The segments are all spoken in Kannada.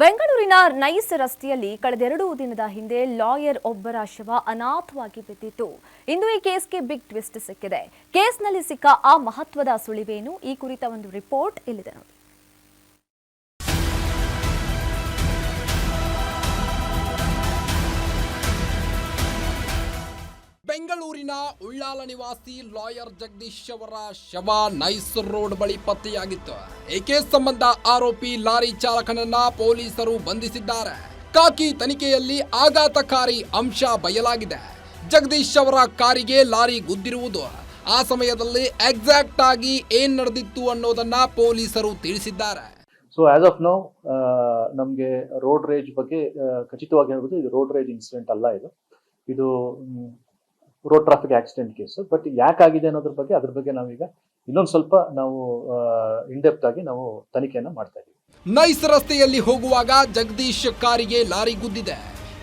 ಬೆಂಗಳೂರಿನ ನೈಸ್ ರಸ್ತೆಯಲ್ಲಿ ಕಳೆದೆರಡು ದಿನದ ಹಿಂದೆ ಲಾಯರ್ ಒಬ್ಬರ ಶವ ಅನಾಥವಾಗಿ ಬಿದ್ದಿತ್ತು. ಇಂದು ಈ ಕೇಸ್ಗೆ ಬಿಗ್ ಟ್ವಿಸ್ಟ್ ಸಿಕ್ಕಿದೆ. ಕೇಸ್ನಲ್ಲಿ ಸಿಕ್ಕ ಆ ಮಹತ್ವದ ಸುಳಿವೇನು? ಈ ಕುರಿತ ಒಂದು ರಿಪೋರ್ಟ್ ಇಲ್ಲಿದೆ ನೋಡಿ. ಬೆಂಗಳೂರಿನ ಉಳ್ಳಾಲ ನಿವಾಸಿ ಲಾಯರ್ ಜಗದೀಶ್ ಅವರ ಶವ ನೈಸ್ ರೋಡ್ ಬಳಿ ಪತ್ತೆಯಾಗಿತ್ತು. ಈ ಕೇಸ್ ಸಂಬಂಧ ಆರೋಪಿ ಲಾರಿ ಚಾಲಕನನ್ನ ಪೊಲೀಸರು ಬಂಧಿಸಿದ್ದಾರೆ. ಖಾಕಿ ತನಿಖೆಯಲ್ಲಿ ಆಘಾತಕಾರಿ ಅಂಶ ಬಯಲಾಗಿದೆ. ಜಗದೀಶ್ ಅವರ ಕಾರಿಗೆ ಲಾರಿ ಗುದ್ದಿರುವುದು, ಆ ಸಮಯದಲ್ಲಿ ಎಕ್ಸಾಕ್ಟ್ ಆಗಿ ಏನ್ ನಡೆದಿತ್ತು ಅನ್ನೋದನ್ನ ಪೊಲೀಸರು ತಿಳಿಸಿದ್ದಾರೆ. ಸೊ ಆಸ್ ಆಫ್ ನೌ ನಮಗೆ ರೋಡ್ ರೇಜ್ ಬಗ್ಗೆ ಖಚಿತವಾಗಿ ಹೇಳ್ಬೋದು, ಇದು ರೋಡ್ ರೇಜ್ ಇನ್ಸಿಡೆಂಟ್ ಅಲ್ಲ, ಇದು road traffic accident case. But ಯಾಕಾಗಿದೆ ಅನ್ನೋದ್ರ ಬಗ್ಗೆ ನಾವೀಗ ಇನ್ನೊಂದು ಸ್ವಲ್ಪ ನಾವು ಇನ್ಡೆಪ್ತ್ ಆಗಿ ನಾವು ತನಿಖೆಯನ್ನ ಮಾಡ್ತಾ ಇದ್ದೀವಿ. ನೈಸ್ ರಸ್ತೆಯಲ್ಲಿ ಹೋಗುವಾಗ ಜಗದೀಶ್ ಕಾರಿಗೆ ಲಾರಿ ಗುದ್ದಿದೆ.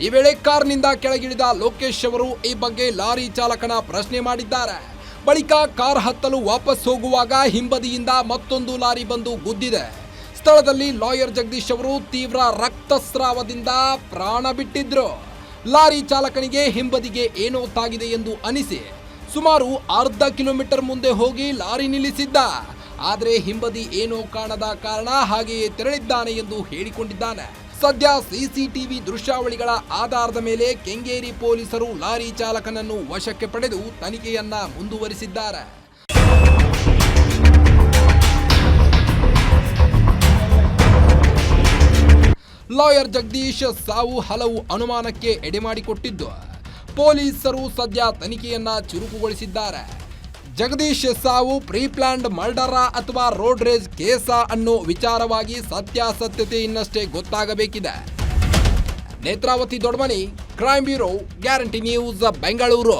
ಈ ವೇಳೆ ಕಾರ್ನಿಂದ ಕೆಳಗಿಳಿದ ಲೋಕೇಶ್ ಅವರು ಈ ಬಗ್ಗೆ ಲಾರಿ ಚಾಲಕನ ಪ್ರಶ್ನೆ ಮಾಡಿದ್ದಾರೆ. ಬಳಿಕ ಕಾರ್ ಹತ್ತಲು ವಾಪಸ್ ಹೋಗುವಾಗ ಹಿಂಬದಿಯಿಂದ ಮತ್ತೊಂದು ಲಾರಿ ಬಂದು ಗುದ್ದಿದೆ. ಸ್ಥಳದಲ್ಲಿ ಲಾಯರ್ ಜಗದೀಶ್ ಅವರು ತೀವ್ರ ರಕ್ತಸ್ರಾವದಿಂದ ಪ್ರಾಣ ಬಿಟ್ಟಿದ್ರು. ಲಾರಿ ಚಾಲಕನಿಗೆ ಹಿಂಬದಿಗೆ ಏನೋ ತಾಗಿದೆ ಎಂದು ಅನಿಸಿ ಸುಮಾರು ಅರ್ಧ ಕಿಲೋಮೀಟರ್ ಮುಂದೆ ಹೋಗಿ ಲಾರಿ ನಿಲ್ಲಿಸಿದ್ದ. ಆದರೆ ಹಿಂಬದಿ ಏನೋ ಕಾಣದ ಕಾರಣ ಹಾಗೆಯೇ ತೆರಳಿದ್ದಾನೆ ಎಂದು ಹೇಳಿಕೊಂಡಿದ್ದಾನೆ. ಸದ್ಯ ಸಿಸಿಟಿವಿ ದೃಶ್ಯಾವಳಿಗಳ ಆಧಾರದ ಮೇಲೆ ಕೆಂಗೇರಿ ಪೊಲೀಸರು ಲಾರಿ ಚಾಲಕನನ್ನು ವಶಕ್ಕೆ ಪಡೆದು ತನಿಖೆಯನ್ನ ಮುಂದುವರಿಸಿದ್ದಾರೆ. ಲಾಯರ್ ಜಗದೀಶ್ ಸಾವು ಹಲವು ಅನುಮಾನಕ್ಕೆ ಎಡೆಮಾಡಿಕೊಟ್ಟಿದ್ದು, ಪೊಲೀಸರು ಸದ್ಯ ತನಿಖೆಯನ್ನ ಚುರುಕುಗೊಳಿಸಿದ್ದಾರೆ. ಜಗದೀಶ್ ಸಾವು ಪ್ರೀಪ್ಲಾನ್ಡ್ ಮರ್ಡರಾ ಅಥವಾ ರೋಡ್ ರೇಜ್ ಕೇಸಾ ಅನ್ನೋ ವಿಚಾರವಾಗಿ ಸತ್ಯಾಸತ್ಯತೆ ಇನ್ನಷ್ಟೇ ಗೊತ್ತಾಗಬೇಕಿದೆ. Netravati Dodmani, crime bureau, guarantee news, Bengaluru.